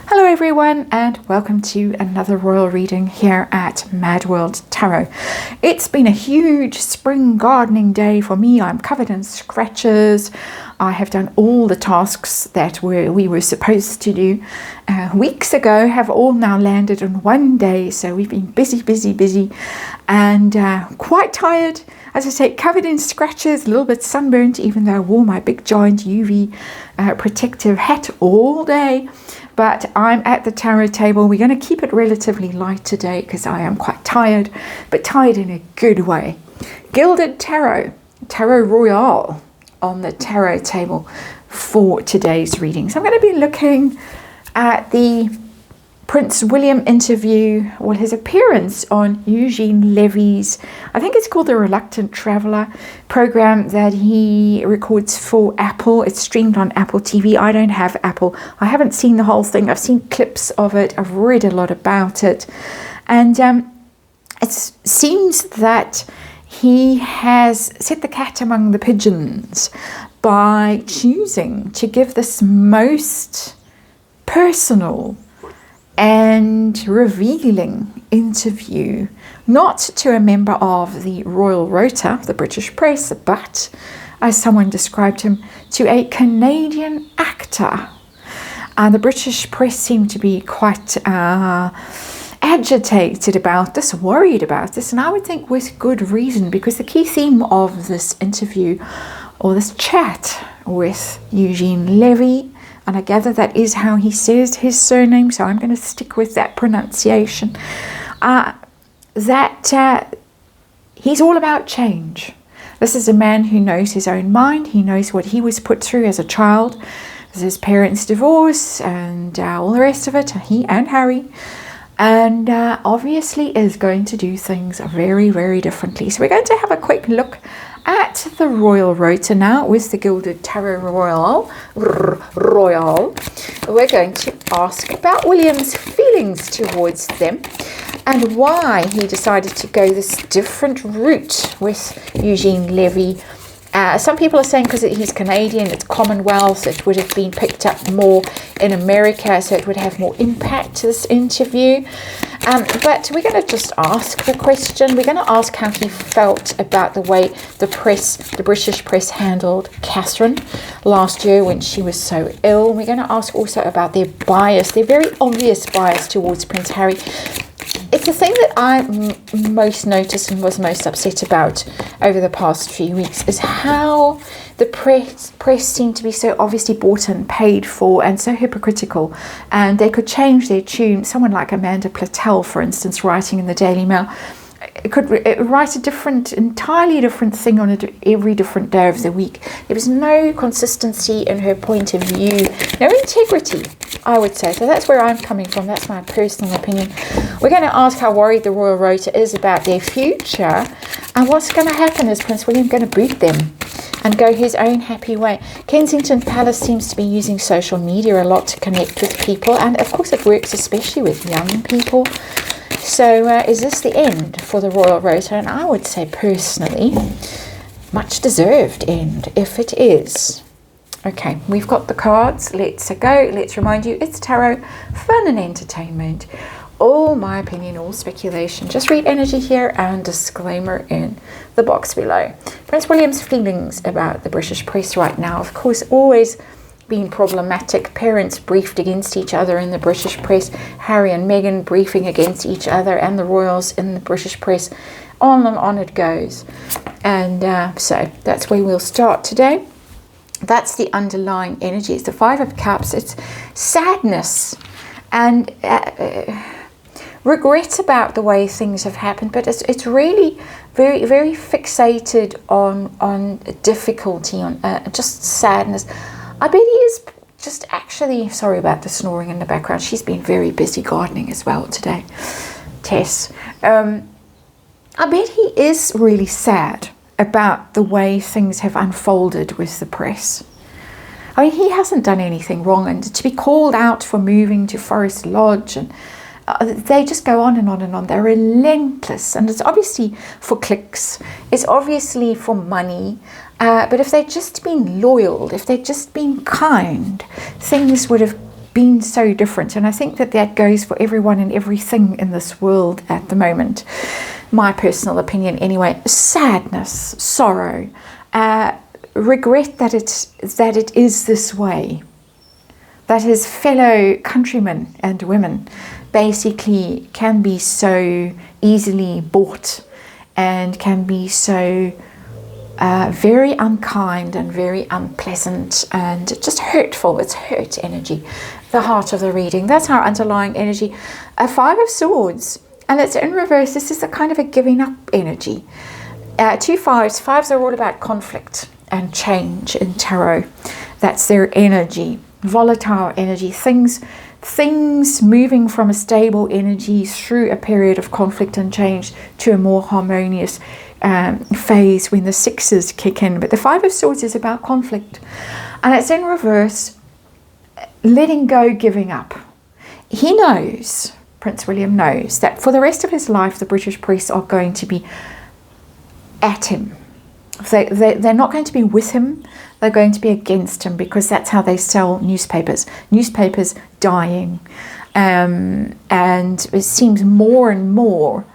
Hello everyone and welcome to another royal reading here at MadWorldTarot. It's been a huge spring gardening day for me. I'm covered in scratches. I have done all the tasks that we were supposed to do weeks ago, have all now landed on one day. So we've been busy and quite tired. As I say, covered in scratches, a little bit sunburnt, even though I wore my big giant UV protective hat all day. But I'm at the tarot table. We're going to keep it relatively light today because I am quite tired, but tired in a good way. Gilded Tarot, Tarot Royale on the tarot table for today's reading. So I'm going to be looking at the Prince William interview, or his appearance on Eugene Levy's, I think it's called the Reluctant Traveler program that he records for Apple. It's streamed on Apple TV. I don't have Apple. I haven't seen the whole thing. I've seen clips of it. I've read a lot about it. And it seems that he has set the cat among the pigeons by choosing to give this most personal and revealing interview, not to a member of the royal rota, the British press, but, as someone described him, to a Canadian actor. And the British press seemed to be quite agitated about this, worried about this, and I would think with good reason, because the key theme of this interview, or this chat with Eugene Levy, and I gather that is how he says his surname, so I'm going to stick with that pronunciation, that he's all about change. This is a man who knows his own mind. He knows what he was put through as a child, as his parents' divorce, and all the rest of it, he and Harry, and obviously is going to do things very, very differently. So we're going to have a quick look at the Royal Rota now with the Gilded Tarot Royale. We're going to ask about William's feelings towards them and why he decided to go this different route with Eugene Levy. Some people are saying because he's Canadian, it's Commonwealth, it would have been picked up more in America, so it would have more impact, this interview. But we're going to just ask the question. We're going to ask how he felt about the way the British press handled Catherine last year when she was so ill. We're going to ask also about their bias, their very obvious bias towards Prince Harry. It's the thing that I most noticed and was most upset about over the past few weeks is how the press seemed to be so obviously bought and paid for and so hypocritical, and they could change their tune. Someone like Amanda Platel, for instance, writing in the Daily Mail, could write a entirely different thing on every different day of the week. There was no consistency in her point of view, no integrity, I would say. So that's where I'm coming from. That's my personal opinion. We're going to ask how worried the Royal Rota is about their future, and what's going to happen. Is Prince William going to boot them and go his own happy way? Kensington Palace seems to be using social media a lot to connect with people, and of course it works especially with young people. So is this the end for the Royal Rota? And I would say personally, much deserved end if it is. Okay, we've got the cards. Let's go. Let's remind you, it's tarot, fun and entertainment. All my opinion, all speculation. Just read energy here and disclaimer in the box below. Prince William's feelings about the British press right now, of course, always been problematic. Parents briefed against each other in the British press, Harry and Meghan briefing against each other, and the royals in the British press. On and on it goes. And so that's where we'll start today. That's the underlying energy. It's the Five of Cups. It's sadness and regret about the way things have happened, but it's really very, very fixated on difficulty, on just sadness. I bet he is just actually, sorry about the snoring in the background, she's been very busy gardening as well today, Tess. I bet he is really sad about the way things have unfolded with the press. I mean, he hasn't done anything wrong, and to be called out for moving to Forest Lodge, and they just go on and on and on. They're relentless, and it's obviously for clicks, it's obviously for money, but if they'd just been loyal, if they'd just been kind, things would have been so different. And I think that that goes for everyone and everything in this world at the moment. My personal opinion anyway. Sadness, sorrow, regret that it is this way. That his fellow countrymen and women basically can be so easily bought and can be so very unkind and very unpleasant and just hurtful. It's hurt energy, the heart of the reading. That's our underlying energy. A Five of Swords, and it's in reverse. This is a kind of a giving up energy. Two fives. Fives are all about conflict and change in tarot. That's their energy. Volatile energy. Things moving from a stable energy through a period of conflict and change to a more harmonious phase when the sixes kick in. But the Five of Swords is about conflict, and it's in reverse, letting go, giving up. He knows, Prince William knows, that for the rest of his life the British press are going to be at him. They're not going to be with him, they're going to be against him, because that's how they sell newspapers. Newspapers dying, and it seems more and more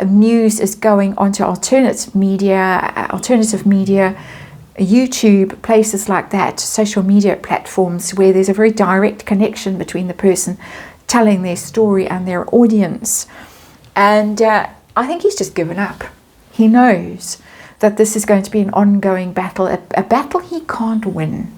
news is going onto alternative media, YouTube, places like that, social media platforms where there's a very direct connection between the person telling their story and their audience. And I think he's just given up. He knows that this is going to be an ongoing battle, a battle he can't win.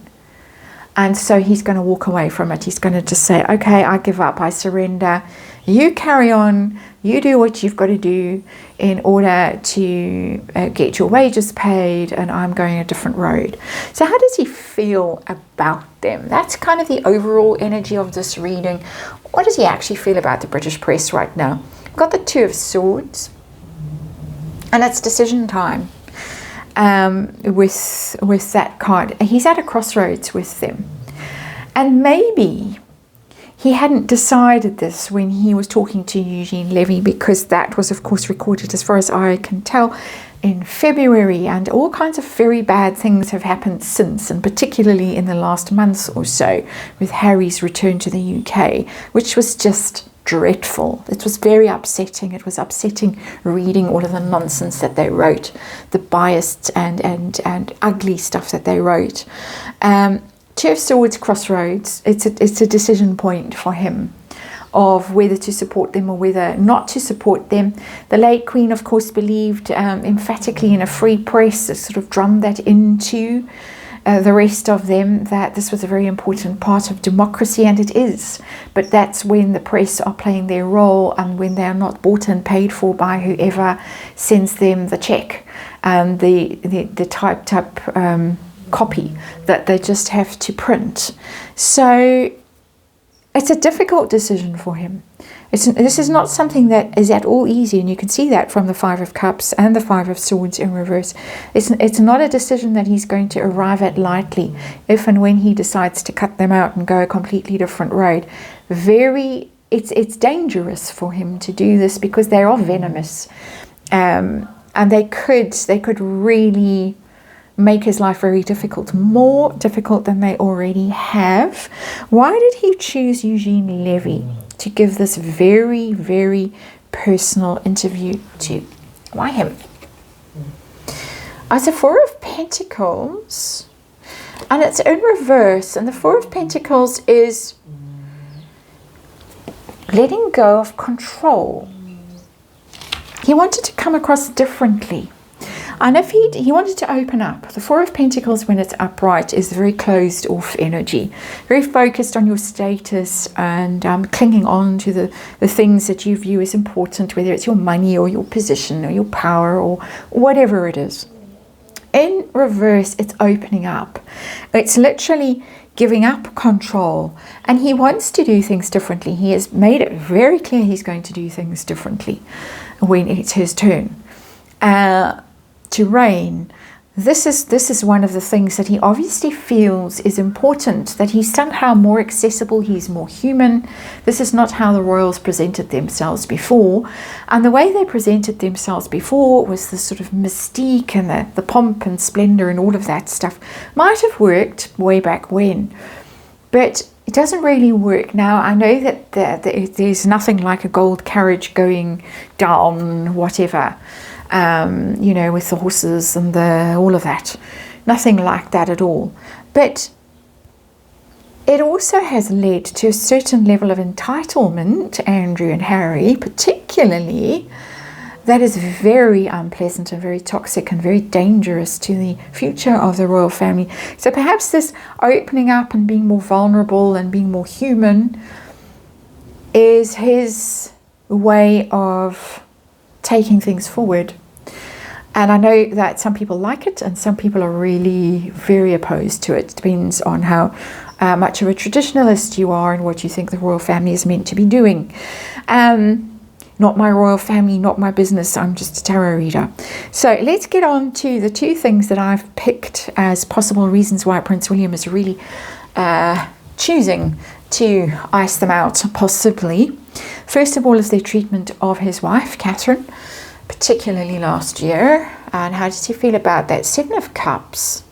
And so he's going to walk away from it. He's going to just say, okay, I give up, I surrender. You carry on, you do what you've got to do in order to get your wages paid, and I'm going a different road. So how does he feel about them? That's kind of the overall energy of this reading. What does he actually feel about the British press right now? We've got the Two of Swords, and it's decision time. With that card, he's at a crossroads with them, and maybe he hadn't decided this when he was talking to Eugene Levy, because that was of course recorded, as far as I can tell, in February, and all kinds of very bad things have happened since, and particularly in the last month or so with Harry's return to the UK, which was just dreadful. It was very upsetting. It was upsetting reading all of the nonsense that they wrote, the biased and ugly stuff that they wrote. Two of Swords, crossroads. It's a decision point for him of whether to support them or whether not to support them. The late Queen, of course, believed emphatically in a free press, sort of drummed that into the rest of them, that this was a very important part of democracy, and it is. But that's when the press are playing their role, and when they are not bought and paid for by whoever sends them the check, the typed up copy that they just have to print. So it's a difficult decision for him. This is not something that is at all easy, and you can see that from the Five of Cups and the Five of Swords in reverse. It's not a decision that he's going to arrive at lightly if and when he decides to cut them out and go a completely different road. It's dangerous for him to do this, because they are venomous, and they could really make his life very difficult, more difficult than they already have. Why did he choose Eugene Levy to give this very, very personal interview to? Why him? It's a Four of Pentacles, and it's in reverse, and the Four of Pentacles is letting go of control. He wanted to come across differently. And if he wanted to open up, the Four of Pentacles, when it's upright, is very closed off energy, very focused on your status and clinging on to the things that you view as important, whether it's your money or your position or your power or whatever it is. In reverse, it's opening up. It's literally giving up control, and he wants to do things differently. He has made it very clear he's going to do things differently when it's his turn to reign. This is one of the things that he obviously feels is important, that he's somehow more accessible, he's more human. This is not how the royals presented themselves before, and the way they presented themselves before was the sort of mystique and the pomp and splendor and all of that stuff. Might have worked way back when, but it doesn't really work. Now, I know that there's nothing like a gold carriage going down, whatever, you know, with the horses and all of that. Nothing like that at all. But it also has led to a certain level of entitlement, Andrew and Harry, particularly, that is very unpleasant and very toxic and very dangerous to the future of the royal family. So perhaps this opening up and being more vulnerable and being more human is his way of taking things forward. And I know that some people like it and some people are really very opposed to it. It depends on how much of a traditionalist you are and what you think the royal family is meant to be doing. Not my royal family, not my business. I'm just a tarot reader. So let's get on to the two things that I've picked as possible reasons why Prince William is really choosing to ice them out, possibly. First of all is the treatment of his wife, Catherine, particularly last year. And how does he feel about that? Seven of Cups.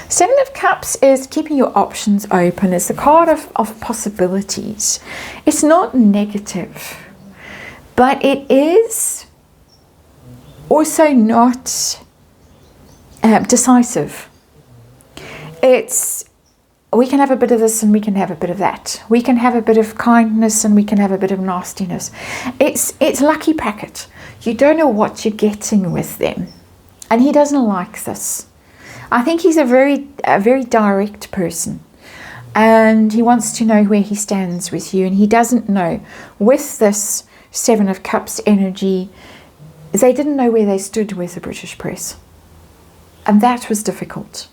Seven of Cups is keeping your options open. It's the card of possibilities. It's not negative, but it is also not decisive. It's, we can have a bit of this and we can have a bit of that. We can have a bit of kindness and we can have a bit of nastiness. It's lucky packet. You don't know what you're getting with them. And he doesn't like this. I think he's a very direct person, and he wants to know where he stands with you, and he doesn't know. With this Seven of Cups energy, they didn't know where they stood with the British press, and that was difficult.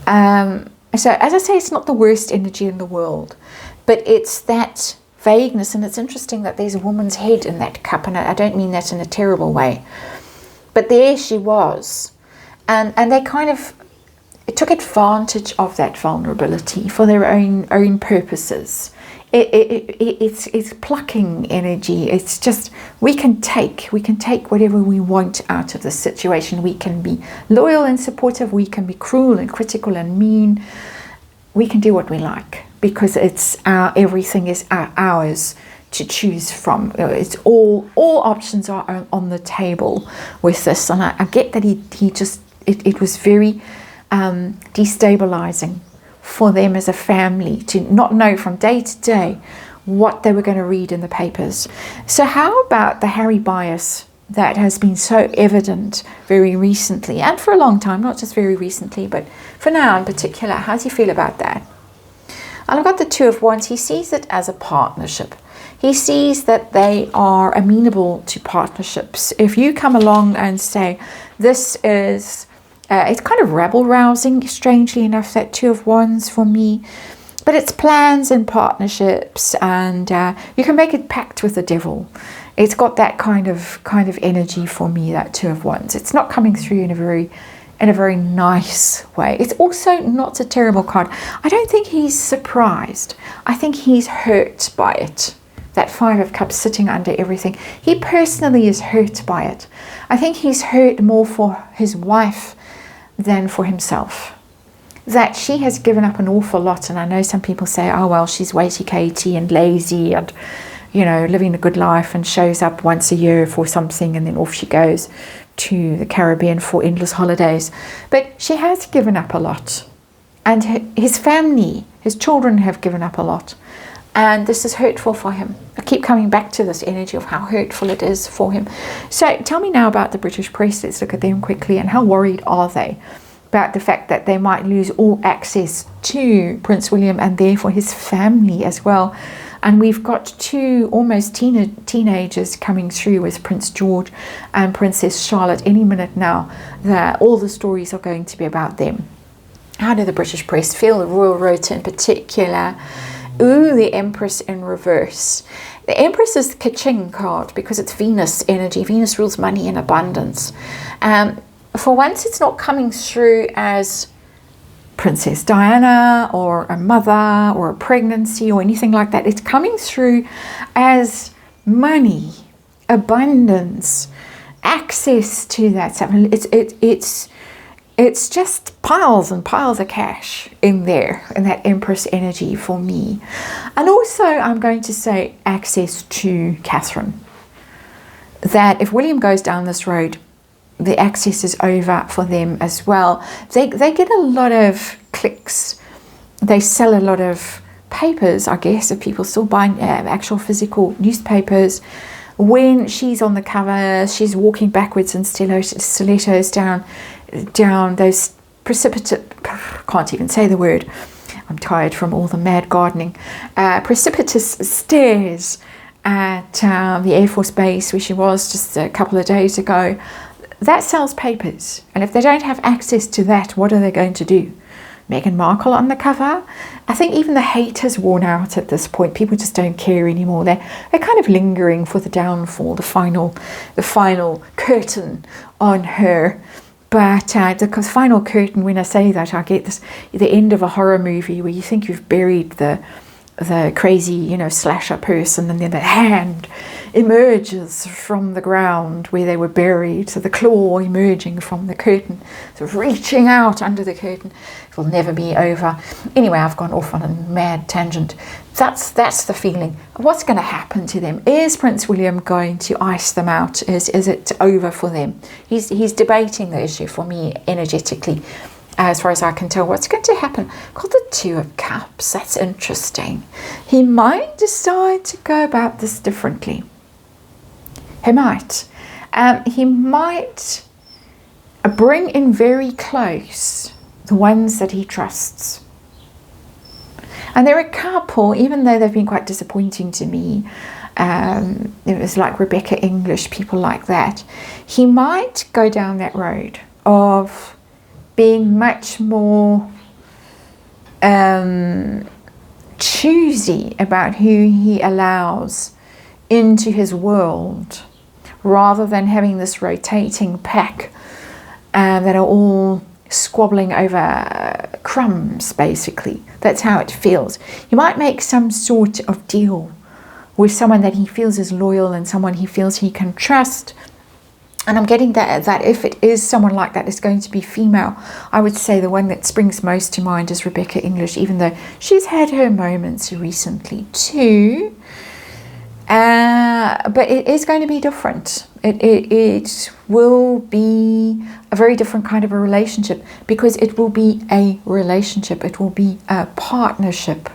So as I say, it's not the worst energy in the world, but it's that vagueness, and it's interesting that there's a woman's head in that cup, and I don't mean that in a terrible way, but there she was. And they kind of took advantage of that vulnerability for their own purposes. It's plucking energy. It's just, we can take whatever we want out of the situation. We can be loyal and supportive. We can be cruel and critical and mean. We can do what we like because it's everything is ours to choose from. It's all options are on the table with this, and I get that he just. It was very destabilizing for them as a family to not know from day to day what they were going to read in the papers. So how about the Harry bias that has been so evident very recently and for a long time, not just very recently, but for now in particular? How does he feel about that? And I've got the Two of Wands. He sees it as a partnership. He sees that they are amenable to partnerships. If you come along and say, this is... it's kind of rabble-rousing, strangely enough, that Two of Wands for me. But it's plans and partnerships, and you can make a pact with the devil. It's got that kind of energy for me, that Two of Wands. It's not coming through in a very nice way. It's also not a terrible card. I don't think he's surprised. I think he's hurt by it. That Five of Cups sitting under everything. He personally is hurt by it. I think he's hurt more for his wife than for himself. That she has given up an awful lot, and I know some people say, oh well, she's waity-catey and lazy and, you know, living a good life and shows up once a year for something and then off she goes to the Caribbean for endless holidays. But she has given up a lot, and his family, his children have given up a lot, and this is hurtful for him. I keep coming back to this energy of how hurtful it is for him. So tell me now about the British press. Let's look at them quickly. And how worried are they about the fact that they might lose all access to Prince William and therefore his family as well? And we've got two almost teenagers coming through with Prince George and Princess Charlotte any minute now. All the stories are going to be about them. How do the British press feel? The Royal Rota in particular. Ooh, the Empress in reverse. The Empress is the ka-ching card because it's Venus energy. Venus rules money and abundance. For once, it's not coming through as Princess Diana or a mother or a pregnancy or anything like that. It's coming through as money, abundance, access to that stuff. it's just piles and piles of cash in there, in that Empress energy for me. And also I'm going to say access to Catherine. That if William goes down this road, the access is over for them as well. They get a lot of clicks. They sell a lot of papers, I guess, if people still buy actual physical newspapers. When she's on the cover, she's walking backwards in stilettos down those precipitous, can't even say the word, I'm tired from all the mad gardening, precipitous stairs at the Air Force Base where she was just a couple of days ago. That sells papers, and if they don't have access to that, what are they going to do? Meghan Markle on the cover? I think even the hate has worn out at this point. People just don't care anymore. They're kind of lingering for the downfall, the final curtain on her. But the final curtain, when I say that, I get the end of a horror movie where you think you've buried the crazy, slasher person, and then the hand emerges from the ground where they were buried, so the claw emerging from the curtain, sort of reaching out under the curtain. It will never be over. Anyway, I've gone off on a mad tangent. That's the feeling. What's going to happen to them? Is Prince William going to ice them out? Is it over for them? He's debating the issue for me energetically. As far as I can tell, what's going to happen? Called the Two of Cups. That's interesting. He might decide to go about this differently. He might. He might bring in very close the ones that he trusts. And they're a couple, even though they've been quite disappointing to me. It was like Rebecca English, people like that. He might go down that road of being much more choosy about who he allows into his world, rather than having this rotating pack that are all squabbling over crumbs, basically. That's how it feels. He might make some sort of deal with someone that he feels is loyal and someone he feels he can trust. And I'm getting that if it is someone like that, it's going to be female. I would say the one that springs most to mind is Rebecca English, even though she's had her moments recently too. But it is going to be different. It will be a very different kind of a relationship, because it will be a relationship. It will be a partnership.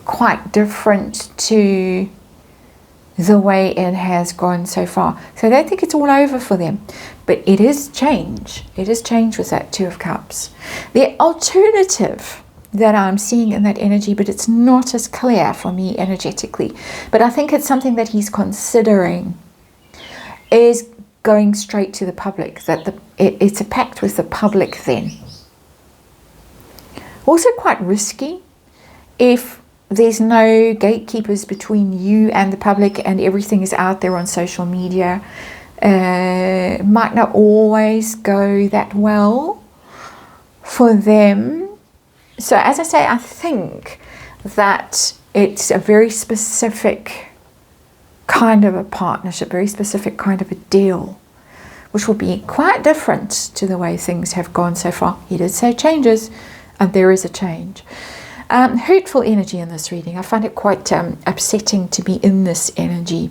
Quite different to the way it has gone so far. So I don't think it's all over for them, but it is change. It is change with that Two of Cups. The alternative that I'm seeing in that energy, but it's not as clear for me energetically, but I think it's something that he's considering, is going straight to the public, that it's a pact with the public then. Also quite risky if there's no gatekeepers between you and the public and everything is out there on social media. Might not always go that well for them. So as I say, I think that it's a very specific kind of a partnership, very specific kind of a deal, which will be quite different to the way things have gone so far. He did say changes, and there is a change. Hurtful energy in this reading. I find it quite upsetting to be in this energy.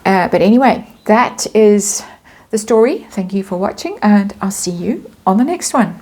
But anyway, that is the story. Thank you for watching, and I'll see you on the next one.